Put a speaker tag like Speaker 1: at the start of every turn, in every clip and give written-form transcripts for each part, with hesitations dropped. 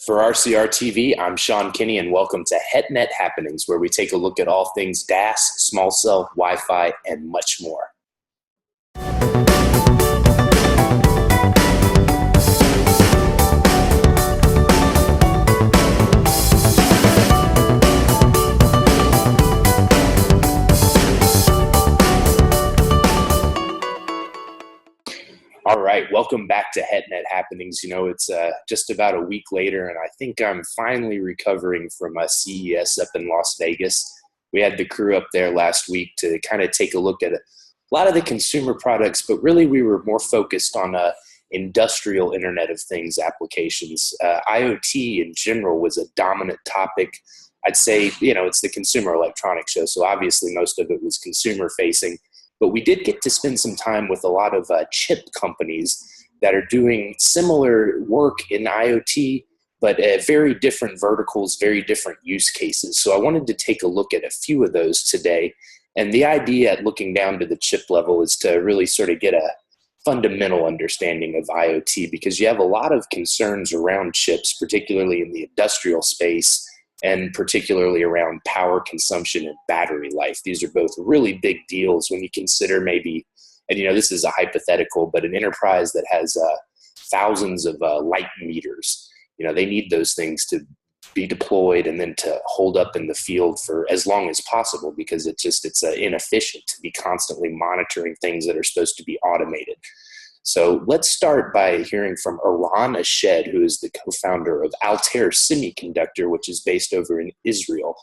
Speaker 1: For RCR TV, I'm Sean Kinney, and welcome to HetNet Happenings, where we take a look at all things DAS, small cell, Wi-Fi, and much more. All right, welcome back to HetNet Happenings. You know, it's just about a week later, and I think I'm finally recovering from CES up in Las Vegas. We had the crew up there last week to kind of take a look at a lot of the consumer products, but really we were more focused on industrial Internet of Things applications. IoT in general was a dominant topic. I'd say, you know, it's the Consumer Electronics Show, so obviously most of it was consumer-facing. But we did get to spend some time with a lot of chip companies that are doing similar work in IoT, but very different verticals, very different use cases. So I wanted to take a look at a few of those today. And the idea at looking down to the chip level is to really sort of get a fundamental understanding of IoT, because you have a lot of concerns around chips, particularly in the industrial space, and particularly around power consumption and battery life. These are both really big deals when you consider maybe, and you know, this is a hypothetical, but an enterprise that has thousands of light meters, you know, they need those things to be deployed and then to hold up in the field for as long as possible, because it's inefficient to be constantly monitoring things that are supposed to be automated. So let's start by hearing from Eran Ashed, who is the co-founder of Altair Semiconductor, which is based over in Israel.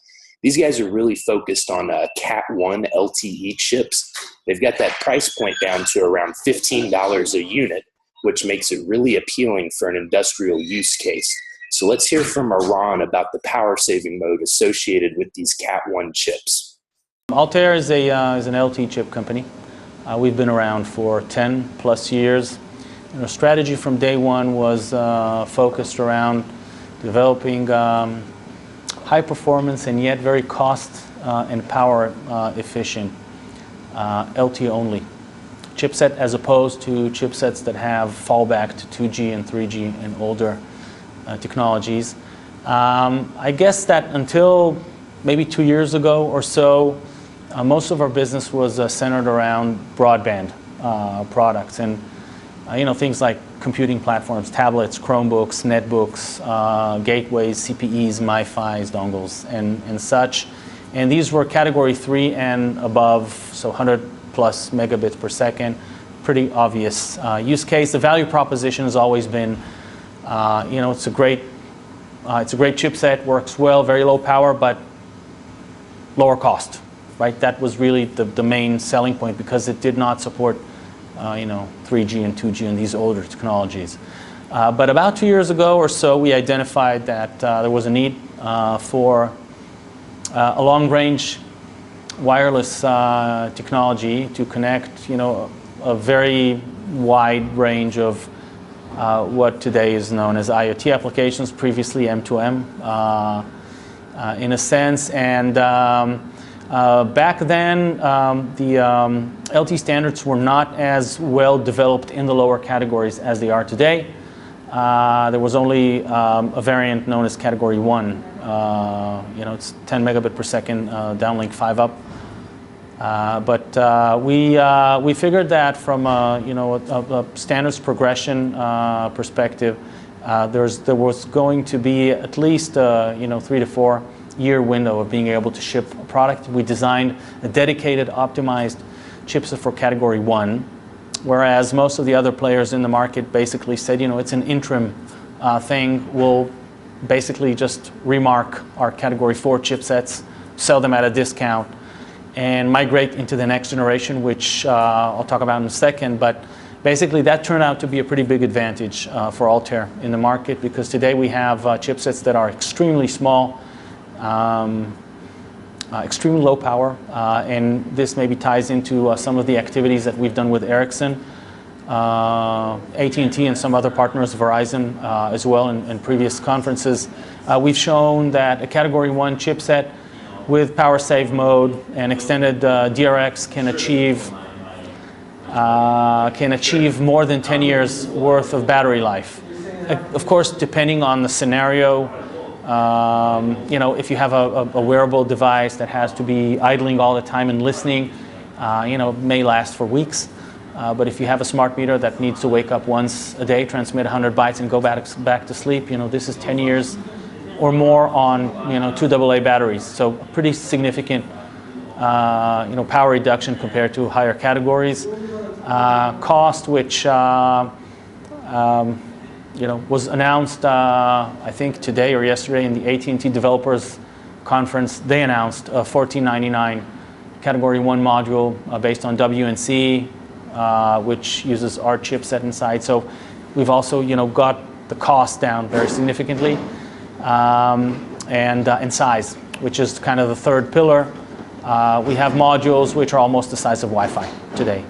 Speaker 1: These guys are really focused on Cat 1 LTE chips. They've got that price point down to around $15 a unit, which makes it really appealing for an industrial use case. So let's hear from Eran about the power saving mode associated with these Cat 1 chips.
Speaker 2: Altair is an LTE chip company. We've been around for 10 plus years. Our strategy from day one was focused around developing high performance and yet very cost and power efficient LTE only chipset, as opposed to chipsets that have fallback to 2G and 3G and older technologies. I guess that until maybe 2 years ago or so, most of our business was centered around broadband products, and you know, things like computing platforms, tablets, Chromebooks, netbooks, gateways, CPEs, MiFis, dongles, and such. And these were category 3 and above, so 100 plus megabits per second. Pretty obvious use case. The value proposition has always been, you know, it's a great chipset, works well, very low power, but lower cost. Right, that was really the main selling point, because it did not support, you know, 3G and 2G and these older technologies. But about 2 years ago or so, we identified that there was a need for a long-range wireless technology to connect, you know, a very wide range of what today is known as IoT applications, previously M2M, in a sense, and back then, the LTE standards were not as well developed in the lower categories as they are today. There was only a variant known as Category 1. You know, it's 10 megabit per second downlink 5 up. But we figured that from you know, a standards progression perspective, there was going to be at least you know, 3 to 4 year window of being able to ship a product. We designed a dedicated, optimized chipset for Category 1, whereas most of the other players in the market basically said, you know, it's an interim thing. We'll basically just remark our Category 4 chipsets, sell them at a discount, and migrate into the next generation, which I'll talk about in a second. But basically, that turned out to be a pretty big advantage for Altair in the market, because today we have chipsets that are extremely small, extremely low power, and this maybe ties into some of the activities that we've done with Ericsson, AT&T, and some other partners, Verizon as well, in previous conferences. We've shown that a Category 1 chipset with power save mode and extended DRX can achieve more than 10 years worth of battery life. of course, depending on the scenario, if you have a wearable device that has to be idling all the time and listening, it may last for weeks. But if you have a smart meter that needs to wake up once a day, transmit 100 bytes, and go back to sleep, this is 10 years or more on 2 AA batteries. So a pretty significant power reduction compared to higher categories. Cost, which was announced, I think today or yesterday in the AT&T Developers Conference. They announced a $14.99 Category 1 module based on WNC, which uses our chipset inside. So we've also, got the cost down very significantly, and size, which is kind of the third pillar. We have modules which are almost the size of Wi-Fi today.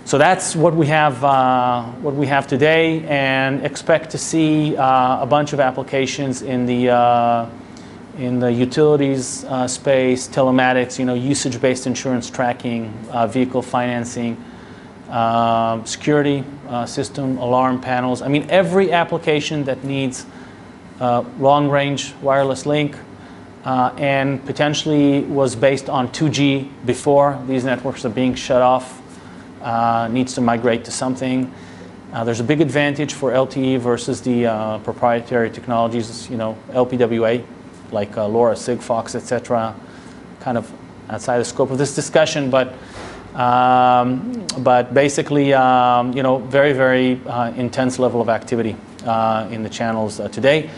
Speaker 2: So that's what we have today, and expect to see a bunch of applications in the utilities space, telematics, usage-based insurance tracking, vehicle financing, security system, alarm panels. I mean, every application that needs long-range wireless link and potentially was based on 2G before these networks are being shut off, needs to migrate to something. There's a big advantage for LTE versus the proprietary technologies, LPWA, like LoRa, Sigfox, etc. Kind of outside the scope of this discussion, but basically, very, very intense level of activity in the channels today.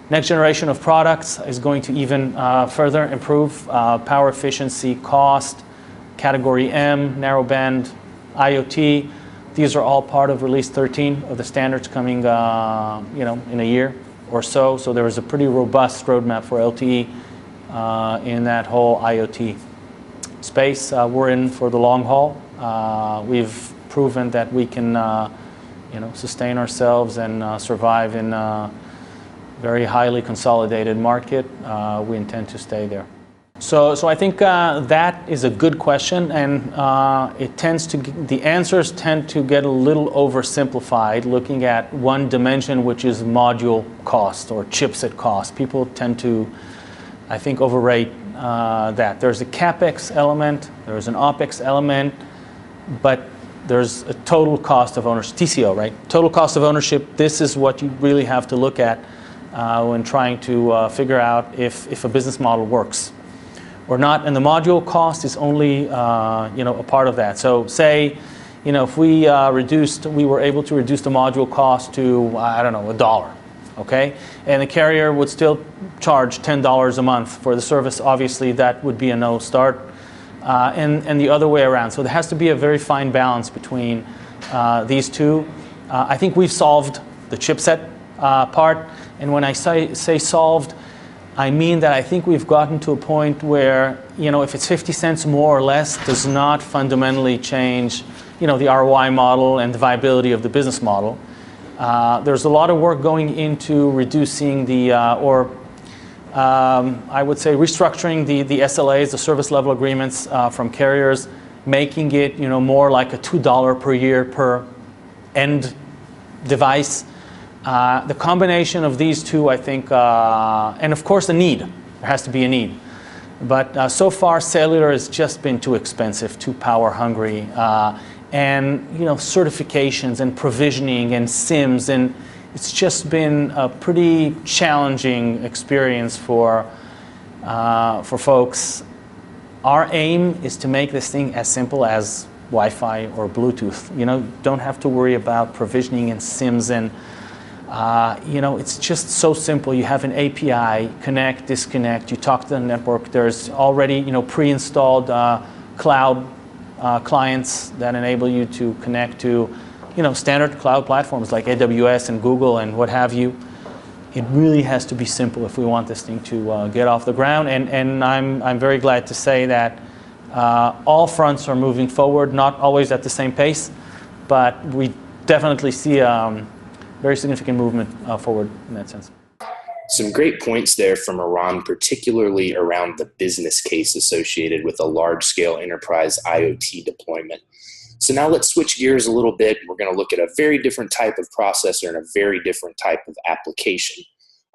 Speaker 2: Next generation of products is going to even further improve power efficiency, cost, Category M, narrowband, IoT. These are all part of Release 13 of the standards coming, in a year or so. So there is a pretty robust roadmap for LTE in that whole IoT space. We're in for the long haul. We've proven that we can, sustain ourselves and survive in a very highly consolidated market. We intend to stay there. So I think that is a good question, and the answers tend to get a little oversimplified, looking at one dimension, which is module cost or chipset cost. People tend to, I think, overrate that. There's a CapEx element, there's an OpEx element, but there's a total cost of ownership, TCO, right? Total cost of ownership. This is what you really have to look at when trying to figure out if a business model works or not, and the module cost is only a part of that. So say, if we were able to reduce the module cost to $1, okay, and the carrier would still charge $10 a month for the service. Obviously, that would be a no start, and the other way around. So there has to be a very fine balance between these two. I think we've solved the chipset part, and when I say solved, I mean that I think we've gotten to a point where, if it's 50 cents more or less, does not fundamentally change, the ROI model and the viability of the business model. There's a lot of work going into reducing I would say restructuring the SLAs, the service level agreements from carriers, making it, more like a $2 per year per end device. The combination of these two, I think, and of course a need. There has to be a need. But so far, cellular has just been too expensive, too power hungry, and certifications and provisioning and SIMs, and it's just been a pretty challenging experience for folks. Our aim is to make this thing as simple as Wi-Fi or Bluetooth. Don't have to worry about provisioning and SIMs and it's just so simple. You have an API, connect, disconnect, you talk to the network. There's already, pre-installed cloud clients that enable you to connect to, standard cloud platforms like AWS and Google and what have you. It really has to be simple if we want this thing to get off the ground. And I'm very glad to say that all fronts are moving forward, not always at the same pace, but we definitely see very significant movement forward in that sense.
Speaker 1: Some great points there from Iran, particularly around the business case associated with a large-scale enterprise IoT deployment. So now let's switch gears a little bit. We're going to look at a very different type of processor and a very different type of application.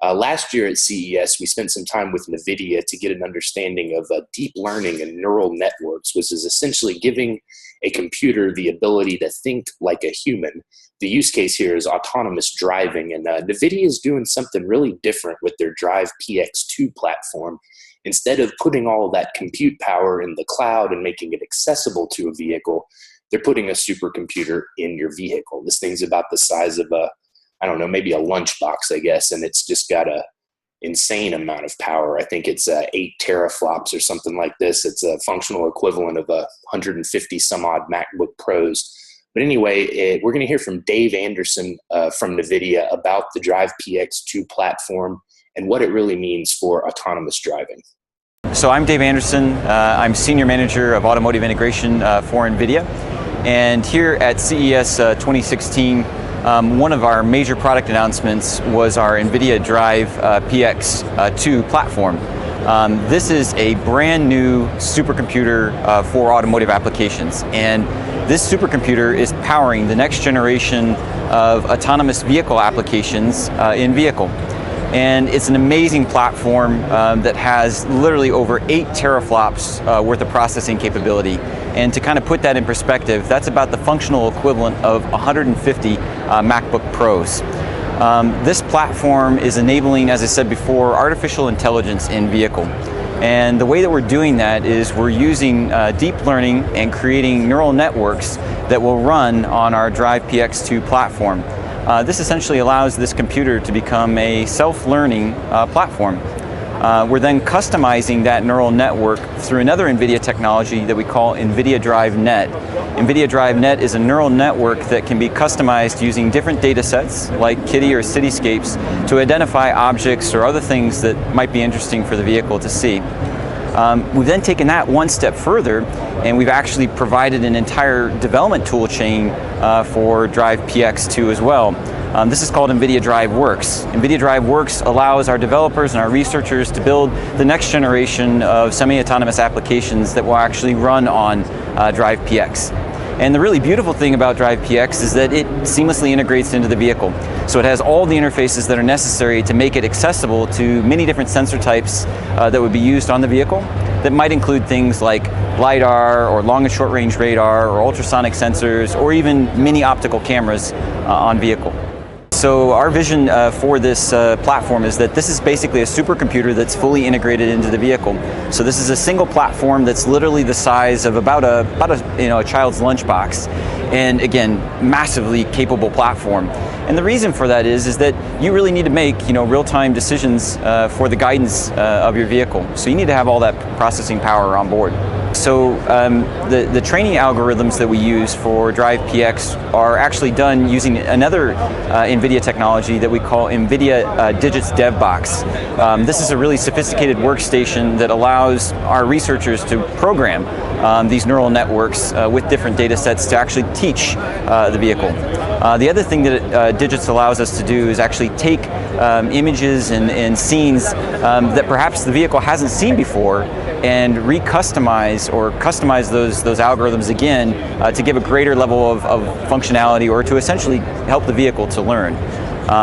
Speaker 1: Last year at CES, we spent some time with Nvidia to get an understanding of deep learning and neural networks, which is essentially giving a computer the ability to think like a human. The use case here is autonomous driving, and Nvidia is doing something really different with their Drive PX2 platform. Instead of putting all of that compute power in the cloud and making it accessible to a vehicle, they're putting a supercomputer in your vehicle. This thing's about the size of I don't know, maybe a lunchbox, I guess, and it's just got a insane amount of power. I think it's 8 teraflops or something like this. It's a functional equivalent of 150 some odd MacBook Pros. But anyway, we're going to hear from Dave Anderson from Nvidia about the Drive PX2 platform and what it really means for autonomous driving.
Speaker 3: So I'm Dave Anderson. I'm Senior Manager of Automotive Integration for Nvidia. And here at CES 2016, one of our major product announcements was our Nvidia Drive PX2 platform. This is a brand new supercomputer for automotive applications. And this supercomputer is powering the next generation of autonomous vehicle applications in vehicle. And it's an amazing platform that has literally over 8 teraflops worth of processing capability. And to kind of put that in perspective, that's about the functional equivalent of 150 MacBook Pros. This platform is enabling, as I said before, artificial intelligence in vehicle. And the way that we're doing that is we're using deep learning and creating neural networks that will run on our Drive PX2 platform. This essentially allows this computer to become a self-learning platform. We're then customizing that neural network through another Nvidia technology that we call Nvidia Drive Net. Nvidia Drive Net is a neural network that can be customized using different data sets like Kitty or cityscapes to identify objects or other things that might be interesting for the vehicle to see. We've then taken that one step further, and we've actually provided an entire development tool chain for Drive PX2 as well. This is called Nvidia Drive Works. Nvidia Drive Works allows our developers and our researchers to build the next generation of semi-autonomous applications that will actually run on Drive PX. And the really beautiful thing about Drive PX is that it seamlessly integrates into the vehicle. So it has all the interfaces that are necessary to make it accessible to many different sensor types that would be used on the vehicle. That might include things like LiDAR or long and short range radar or ultrasonic sensors or even mini optical cameras on vehicle. So our vision for this platform is that this is basically a supercomputer that's fully integrated into the vehicle. So this is a single platform that's literally the size of about a child's lunchbox, and again, massively capable platform. And the reason for that is that you really need to make real-time decisions for the guidance of your vehicle. So you need to have all that processing power on board. So the training algorithms that we use for Drive PX are actually done using another Nvidia technology that we call Nvidia Digits Dev Box. This is a really sophisticated workstation that allows our researchers to program these neural networks with different data sets to actually teach the vehicle. The other thing that Digits allows us to do is actually take images and scenes that perhaps the vehicle hasn't seen before and re-customize or customize those algorithms again to give a greater level of functionality or to essentially help the vehicle to learn.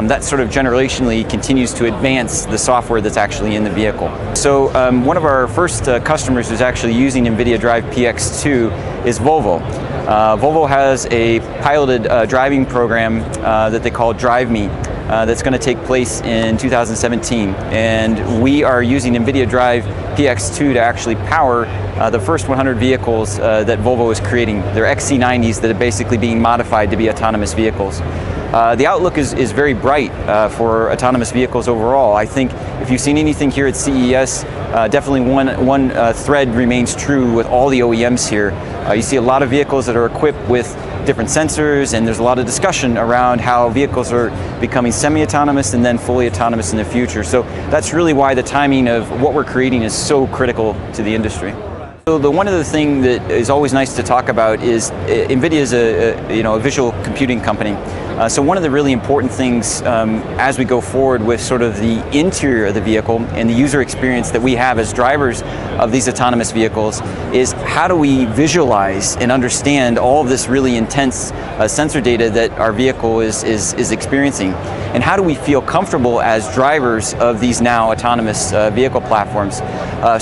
Speaker 3: That sort of generationally continues to advance the software that's actually in the vehicle. So one of our first customers who's actually using Nvidia Drive PX2 is Volvo. Volvo has a piloted driving program that they call Drive Me that's going to take place in 2017. And we are using Nvidia Drive PX2 to actually power the first 100 vehicles that Volvo is creating. They're XC90s that are basically being modified to be autonomous vehicles. The outlook is very bright for autonomous vehicles overall. I think if you've seen anything here at CES, definitely one thread remains true with all the OEMs here. You see a lot of vehicles that are equipped with different sensors, and there's a lot of discussion around how vehicles are becoming semi-autonomous and then fully autonomous in the future. So that's really why the timing of what we're creating is so critical to the industry. So one of the things that is always nice to talk about is Nvidia is a visual computing company. So one of the really important things as we go forward with sort of the interior of the vehicle and the user experience that we have as drivers of these autonomous vehicles is how do we visualize and understand all of this really intense sensor data that our vehicle is experiencing, and how do we feel comfortable as drivers of these now autonomous vehicle platforms.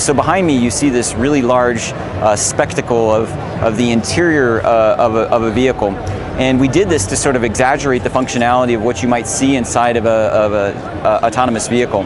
Speaker 3: So behind me you see this really large spectacle of the interior of a vehicle. And we did this to sort of exaggerate the functionality of what you might see inside of a autonomous vehicle.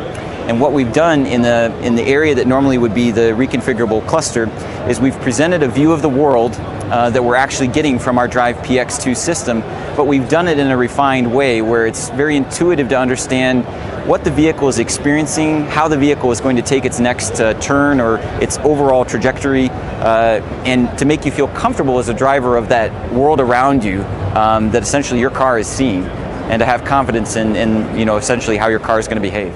Speaker 3: And what we've done in the area that normally would be the reconfigurable cluster is we've presented a view of the world that we're actually getting from our Drive PX2 system, but we've done it in a refined way where it's very intuitive to understand what the vehicle is experiencing, how the vehicle is going to take its next turn or its overall trajectory, and to make you feel comfortable as a driver of that world around you that essentially your car is seeing, and to have confidence in essentially how your car is going to behave.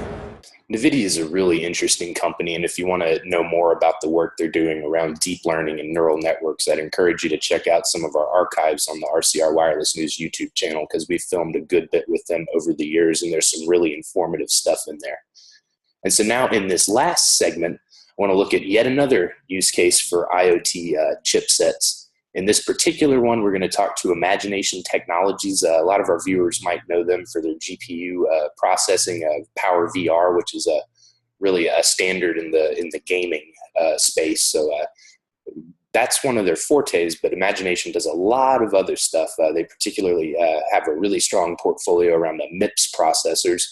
Speaker 1: Nvidia is a really interesting company, and if you want to know more about the work they're doing around deep learning and neural networks, I'd encourage you to check out some of our archives on the RCR Wireless News YouTube channel, because we've filmed a good bit with them over the years, and there's some really informative stuff in there. And so now in this last segment, I want to look at yet another use case for IoT chipsets. In this particular one, we're going to talk to Imagination Technologies. A lot of our viewers might know them for their GPU processing of Power VR, which is really a standard in the gaming space. So that's one of their fortes, but Imagination does a lot of other stuff. They particularly have a really strong portfolio around the MIPS processors,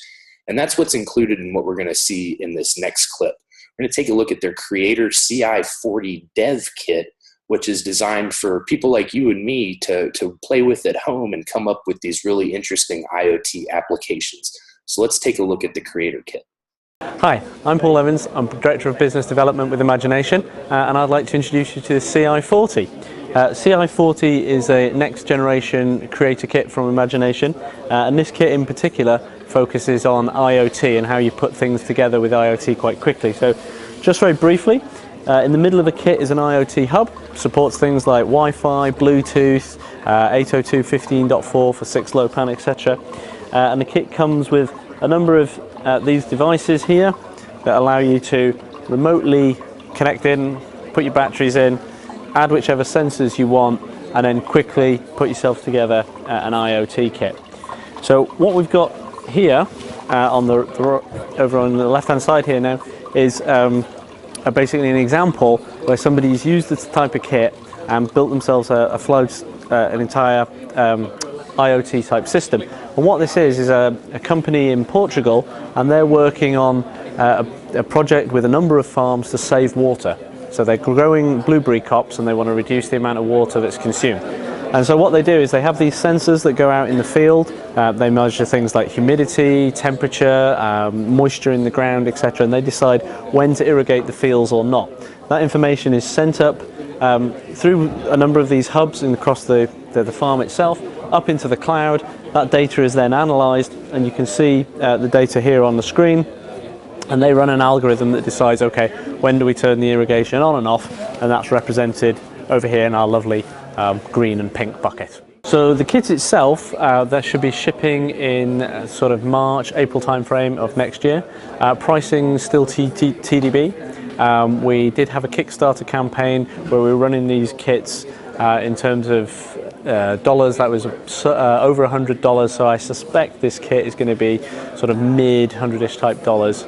Speaker 1: and that's what's included in what we're going to see in this next clip. We're going to take a look at their Creator Ci40 Dev Kit, which is designed for people like you and me to play with at home and come up with these really interesting IoT applications. So let's take a look at the Creator Kit.
Speaker 4: Hi, I'm Paul Evans. I'm Director of Business Development with Imagination, and I'd like to introduce you to the CI40. CI40 is a next generation creator kit from Imagination, and this kit in particular focuses on IoT and how you put things together with IoT quite quickly. So just very briefly, in the middle of the kit is an IoT hub, supports things like Wi-Fi, Bluetooth, 802.15.4 for 6LoWPAN, etc. And the kit comes with a number of these devices here that allow you to remotely connect in, put your batteries in, add whichever sensors you want, and then quickly put yourself together an IoT kit. So what we've got here over on the left-hand side here now is basically an example where somebody's used this type of kit and built themselves an entire IoT type system. And what this is a company in Portugal, and they're working on a project with a number of farms to save water. So they're growing blueberry crops and they want to reduce the amount of water that's consumed. And so what they do is they have these sensors that go out in the field. They measure things like humidity, temperature, moisture in the ground, etc. And they decide when to irrigate the fields or not. That information is sent up through a number of these hubs and across the farm itself, up into the cloud. That data is then analysed, and you can see the data here on the screen. And they run an algorithm that decides, okay, when do we turn the irrigation on and off? And that's represented over here in our lovely green and pink bucket. So the kit itself, that should be shipping in sort of March, April timeframe of next year. Pricing still TDB. We did have a Kickstarter campaign where we were running these kits in terms of dollars. That was over $100, so I suspect this kit is going to be sort of mid 100-ish type dollars,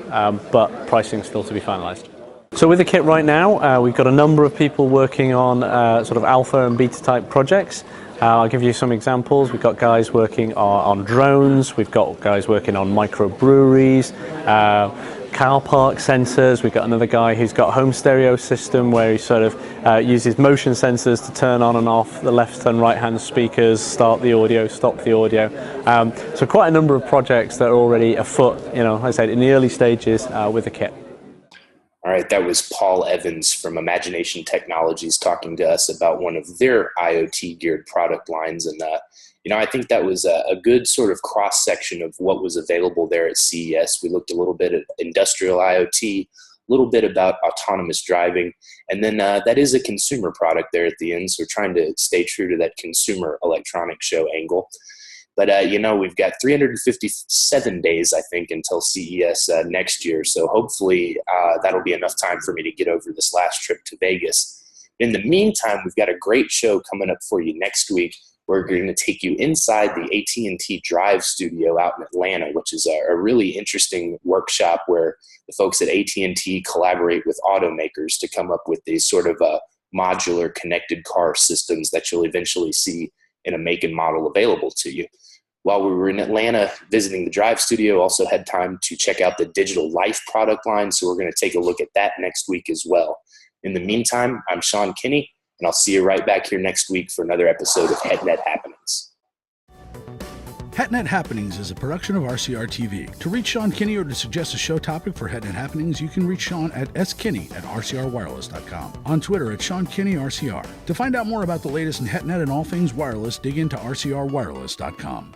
Speaker 4: but pricing still to be finalized. So with the kit right now, we've got a number of people working on sort of alpha and beta type projects. I'll give you some examples. We've got guys working on drones, we've got guys working on microbreweries, car park sensors. We've got another guy who's got a home stereo system where he sort of uses motion sensors to turn on and off the left and right hand speakers, start the audio, stop the audio. So quite a number of projects that are already afoot, like I said, in the early stages with the kit.
Speaker 1: All right, that was Paul Evans from Imagination Technologies talking to us about one of their IoT geared product lines. And, I think that was a good sort of cross section of what was available there at CES. We looked a little bit at industrial IoT, a little bit about autonomous driving, and then that is a consumer product there at the end. So we're trying to stay true to that consumer electronic show angle. But, we've got 357 days, I think, until CES next year. So hopefully that'll be enough time for me to get over this last trip to Vegas. In the meantime, we've got a great show coming up for you next week. We're going to take you inside the AT&T Drive studio out in Atlanta, which is a really interesting workshop where the folks at AT&T collaborate with automakers to come up with these sort of modular connected car systems that you'll eventually see in a make and model available to you. While we were in Atlanta visiting the Drive studio, also had time to check out the Digital Life product line, so we're going to take a look at that next week as well. In the meantime, I'm Sean Kinney, and I'll see you right back here next week for another episode of HetNet Happenings.
Speaker 5: HetNet Happenings is a production of RCR TV. To reach Sean Kinney or to suggest a show topic for HetNet Happenings, you can reach Sean at skinney@rcrwireless.com, on Twitter at Sean Kinney RCR. To find out more about the latest in HetNet and all things wireless, dig into rcrwireless.com.